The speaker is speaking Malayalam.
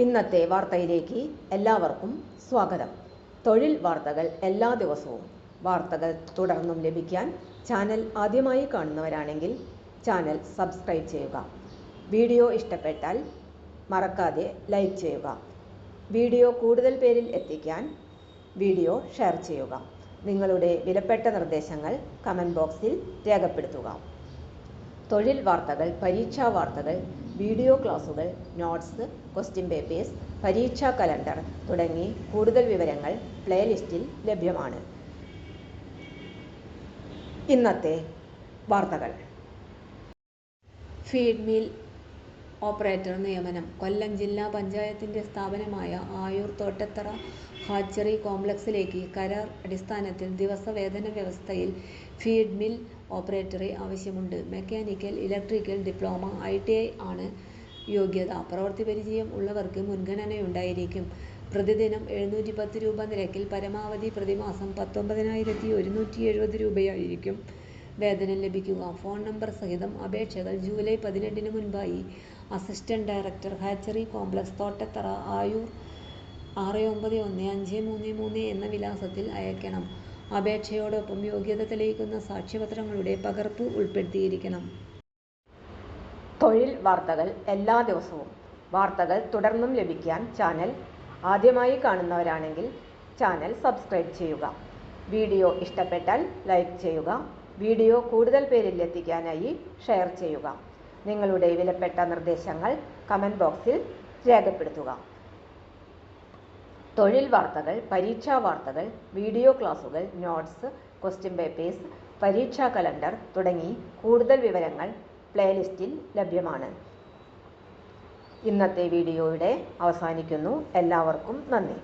ഇന്നത്തെ വാർത്തയിലേക്ക് എല്ലാവർക്കും സ്വാഗതം. തൊഴിൽ വാർത്തകൾ എല്ലാ ദിവസവും വാർത്തകൾ തുടർന്നും ലഭിക്കാൻ ചാനൽ ആദ്യമായി കാണുന്നവരാണെങ്കിൽ ചാനൽ സബ്സ്ക്രൈബ് ചെയ്യുക. വീഡിയോ ഇഷ്ടപ്പെട്ടാൽ മറക്കാതെ ലൈക്ക് ചെയ്യുക. വീഡിയോ കൂടുതൽ പേരിൽ എത്തിക്കാൻ വീഡിയോ ഷെയർ ചെയ്യുക. നിങ്ങളുടെ വിലപ്പെട്ട നിർദ്ദേശങ്ങൾ കമൻറ്റ് ബോക്സിൽ രേഖപ്പെടുത്തുക. തൊഴിൽ വാർത്തകൾ, പരീക്ഷാ വാർത്തകൾ, വീഡിയോ ക്ലാസുകൾ, നോട്ട്സ്, ക്വസ്റ്റ്യൻ പേപ്പേഴ്സ്, പരീക്ഷാ കലണ്ടർ തുടങ്ങി കൂടുതൽ വിവരങ്ങൾ പ്ലേലിസ്റ്റിൽ ലഭ്യമാണ്. ഇന്നത്തെ വാർത്തകൾ. ഫീഡ് മിൽ ഓപ്പറേറ്റർ നിയമനം. കൊല്ലം ജില്ലാ പഞ്ചായത്തിന്റെ സ്ഥാപനമായ ആയൂർ തോട്ടത്തറ ഹാച്ചറി കോംപ്ലക്സിലേക്ക് കരാർ അടിസ്ഥാനത്തിൽ ദിവസവേതന വ്യവസ്ഥയിൽ ഫീഡ് മിൽ ഓപ്പറേറ്ററെ ആവശ്യമുണ്ട്. മെക്കാനിക്കൽ, ഇലക്ട്രിക്കൽ ഡിപ്ലോമ, ITI ആണ് യോഗ്യത. പ്രവൃത്തി പരിചയം ഉള്ളവർക്ക് മുൻഗണനയുണ്ടായിരിക്കും. പ്രതിദിനം 710 രൂപ നിരക്കിൽ പരമാവധി പ്രതിമാസം 19,170 രൂപയായിരിക്കും വേതനം ലഭിക്കുക. ഫോൺ നമ്പർ സഹിതം അപേക്ഷകൾ ജൂലൈ 18 മുൻപായി assistant director, hatchery complex, Thottathara, Ayur 691533 എന്ന വിലാസത്തിൽ അയക്കണം. അപേക്ഷയോടൊപ്പം യോഗ്യത തെളിയിക്കുന്ന സാക്ഷ്യപത്രങ്ങളുടെ പകർപ്പ് ഉൾപ്പെടുത്തിയിരിക്കണം. തൊഴിൽ വാർത്തകൾ എല്ലാ ദിവസവും വാർത്തകൾ തുടർന്നും ലഭിക്കാൻ ചാനൽ ആദ്യമായി കാണുന്നവരാണെങ്കിൽ ചാനൽ സബ്സ്ക്രൈബ് ചെയ്യുക. വീഡിയോ ഇഷ്ടപ്പെട്ടാൽ ലൈക്ക് ചെയ്യുക. വീഡിയോ കൂടുതൽ പേരിൽ എത്തിക്കാനായി ഷെയർ ചെയ്യുക. നിങ്ങളുടെ വിലപ്പെട്ട നിർദ്ദേശങ്ങൾ കമൻറ്റ് ബോക്സിൽ രേഖപ്പെടുത്തുക. തൊഴിൽ വാർത്തകൾ, പരീക്ഷാ വാർത്തകൾ, വീഡിയോ ക്ലാസുകൾ, നോട്ട്സ്, ക്വസ്റ്റ്യൻ പേപ്പേഴ്സ്, പരീക്ഷാ കലണ്ടർ തുടങ്ങി കൂടുതൽ വിവരങ്ങൾ പ്ലേലിസ്റ്റിൽ ലഭ്യമാണ്. ഇന്നത്തെ വീഡിയോയുടെ അവസാനിക്കുന്നു. എല്ലാവർക്കും നന്ദി.